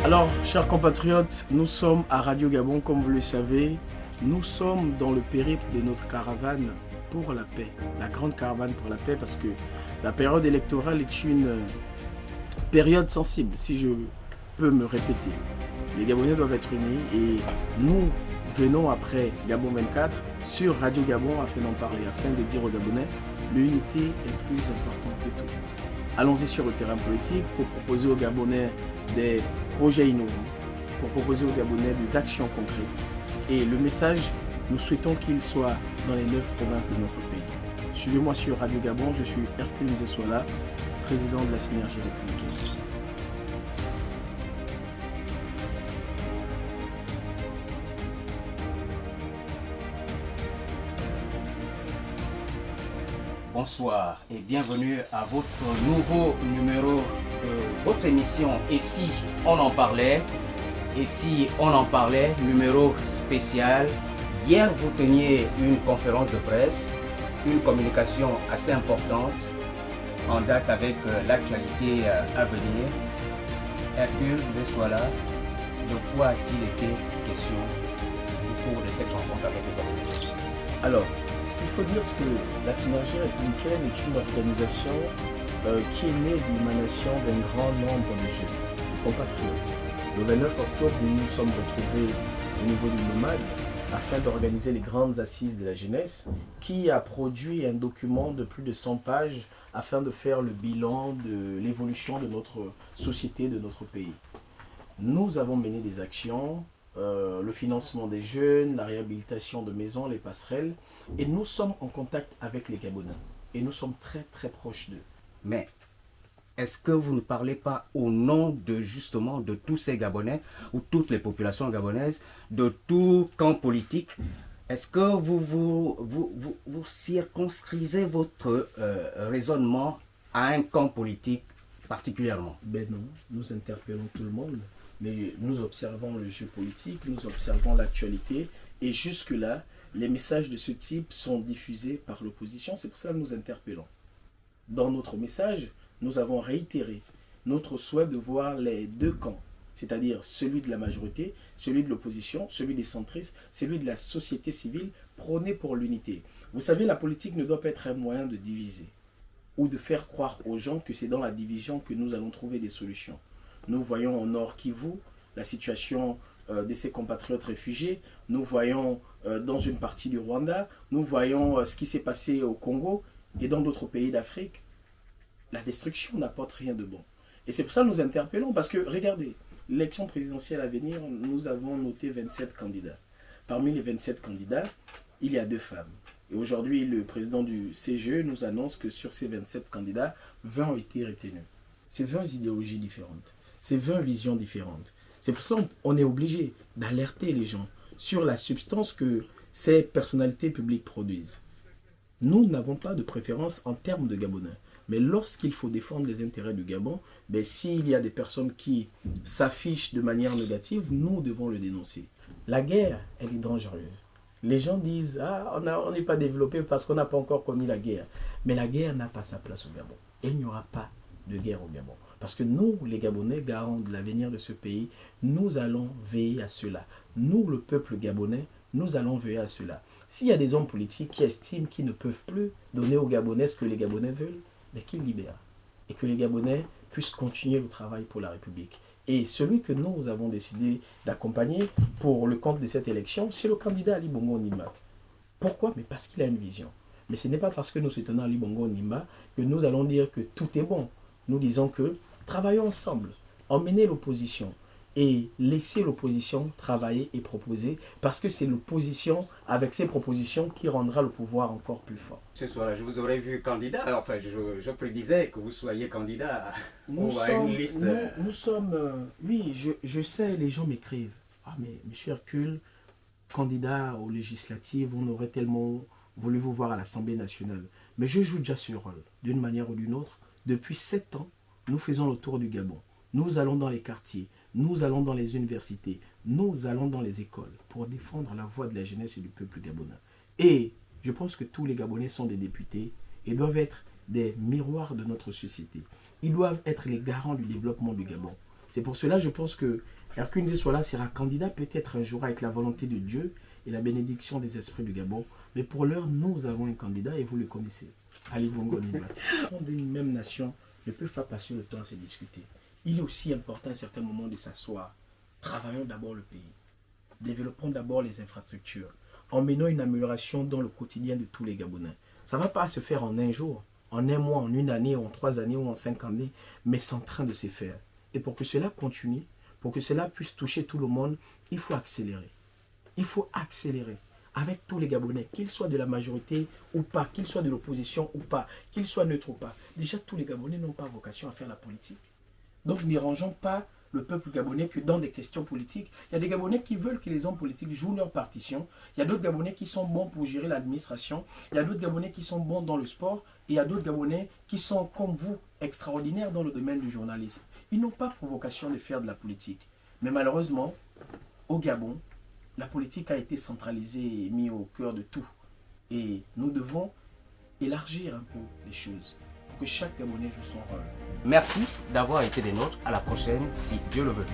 Alors, chers compatriotes, nous sommes à Radio Gabon, comme vous le savez. Nous sommes dans le périple de notre caravane pour la paix. La grande caravane pour la paix, parce que la période électorale est une période sensible, si je peux me répéter. Les Gabonais doivent être unis et nous venons après Gabon 24 sur Radio Gabon afin d'en parler, afin de dire aux Gabonais, l'unité est plus importante que tout. Allons-y sur le terrain politique pour proposer aux Gabonais des projets innovants, pour proposer aux Gabonais des actions concrètes. Et le message, nous souhaitons qu'il soit dans les 9 provinces de notre pays. Suivez-moi sur Radio Gabon, je suis Hercule Nzessola, président de la Synergie républicaine. Bonsoir et bienvenue à votre nouveau numéro de votre émission Et si on en parlait? Et si on en parlait, numéro spécial. Hier, vous teniez une conférence de presse, une communication assez importante en date avec l'actualité à venir. Hercule Nzessola, de quoi a-t-il été question au cours de cette rencontre avec les organisateurs? Alors, ce qu'il faut dire, c'est que la Synergie républicaine est une organisation qui est née de l'émanation d'un grand nombre de jeunes, de compatriotes. Le 29 octobre, nous nous sommes retrouvés au niveau du Nomade afin d'organiser les grandes assises de la jeunesse qui a produit un document de plus de 100 pages afin de faire le bilan de l'évolution de notre société, de notre pays. Nous avons mené des actions, le financement des jeunes, la réhabilitation de maisons, les passerelles, et nous sommes en contact avec les Gabonais et nous sommes très très proches d'eux. Mais est-ce que vous ne parlez pas au nom de justement de tous ces Gabonais ou toutes les populations gabonaises, de tout camp politique? Est-ce que vous circonscrivez votre raisonnement à un camp politique particulièrement? Ben non, nous interpellons tout le monde, mais nous observons le jeu politique, nous observons l'actualité, et jusque-là, les messages de ce type sont diffusés par l'opposition, c'est pour ça que nous interpellons. Dans notre message, nous avons réitéré notre souhait de voir les deux camps, c'est-à-dire celui de la majorité, celui de l'opposition, celui des centristes, celui de la société civile, prôner pour l'unité. Vous savez, la politique ne doit pas être un moyen de diviser ou de faire croire aux gens que c'est dans la division que nous allons trouver des solutions. Nous voyons au Nord Kivu la situation de ses compatriotes réfugiés, nous voyons dans une partie du Rwanda, nous voyons ce qui s'est passé au Congo et dans d'autres pays d'Afrique. La destruction n'apporte rien de bon. Et c'est pour ça que nous interpellons, parce que regardez, l'élection présidentielle à venir, nous avons noté 27 candidats. Parmi les 27 candidats, il y a 2 femmes. Et aujourd'hui, le président du CGE nous annonce que sur ces 27 candidats, 20 ont été retenus. C'est 20 idéologies différentes, c'est 20 visions différentes. C'est pour ça qu'on est obligé d'alerter les gens sur la substance que ces personnalités publiques produisent. Nous n'avons pas de préférence en termes de Gabonais. Mais lorsqu'il faut défendre les intérêts du Gabon, ben, s'il y a des personnes qui s'affichent de manière négative, nous devons le dénoncer. La guerre, elle est dangereuse. Les gens disent, ah, on n'est pas développé parce qu'on n'a pas encore connu la guerre. Mais la guerre n'a pas sa place au Gabon. Et il n'y aura pas de guerre au Gabon. Parce que nous, les Gabonais, garants de l'avenir de ce pays, nous allons veiller à cela. Nous, le peuple gabonais, nous allons veiller à cela. S'il y a des hommes politiques qui estiment qu'ils ne peuvent plus donner aux Gabonais ce que les Gabonais veulent, mais qu'ils libèrent. Et que les Gabonais puissent continuer le travail pour la République. Et celui que nous avons décidé d'accompagner pour le compte de cette élection, c'est le candidat Ali Bongo Ondimba. Pourquoi? Mais parce qu'il a une vision. Mais ce n'est pas parce que nous soutenons Ali Bongo Ondimba que nous allons dire que tout est bon. Nous disons que travaillons ensemble, emmenez l'opposition et laissez l'opposition travailler et proposer, parce que c'est l'opposition avec ses propositions qui rendra le pouvoir encore plus fort. Ce soir-là, je vous aurais vu candidat, enfin je prédisais que vous soyez candidat à une liste. Nous sommes, oui, je sais, les gens m'écrivent. Ah mais M. Hercule, candidat aux législatives, on aurait tellement voulu vous voir à l'Assemblée nationale. Mais je joue déjà ce rôle, d'une manière ou d'une autre. Depuis 7 ans, nous faisons le tour du Gabon. Nous allons dans les quartiers, nous allons dans les universités, nous allons dans les écoles pour défendre la voix de la jeunesse et du peuple gabonais. Et je pense que tous les Gabonais sont des députés et doivent être des miroirs de notre société. Ils doivent être les garants du développement du Gabon. C'est pour cela, je pense que Hercule Nzessola sera candidat peut-être un jour avec la volonté de Dieu et la bénédiction des esprits du Gabon. Mais pour l'heure, nous avons un candidat et vous le connaissez. Ali Bongo Ondimba. Les gens d'une même nation ne peuvent pas passer le temps à se discuter. Il est aussi important à un certain moment de s'asseoir. Travaillons d'abord le pays. Développons d'abord les infrastructures. Emmenons une amélioration dans le quotidien de tous les Gabonais. Ça ne va pas se faire en un jour, en un mois, en une année, en 3 années ou en 5 années, mais c'est en train de se faire. Et pour que cela continue, pour que cela puisse toucher tout le monde, il faut accélérer. Il faut accélérer avec tous les Gabonais, qu'ils soient de la majorité ou pas, qu'ils soient de l'opposition ou pas, qu'ils soient neutres ou pas. Déjà, tous les Gabonais n'ont pas vocation à faire la politique. Donc, n'y rangeons pas le peuple gabonais que dans des questions politiques. Il y a des Gabonais qui veulent que les hommes politiques jouent leur partition. Il y a d'autres Gabonais qui sont bons pour gérer l'administration. Il y a d'autres Gabonais qui sont bons dans le sport. Et il y a d'autres Gabonais qui sont, comme vous, extraordinaires dans le domaine du journalisme. Ils n'ont pas pour vocation de faire de la politique. Mais malheureusement, au Gabon, la politique a été centralisée et mise au cœur de tout. Et nous devons élargir un peu les choses pour que chaque Gabonais joue son rôle. Merci d'avoir été des nôtres. À la prochaine, si Dieu le veut.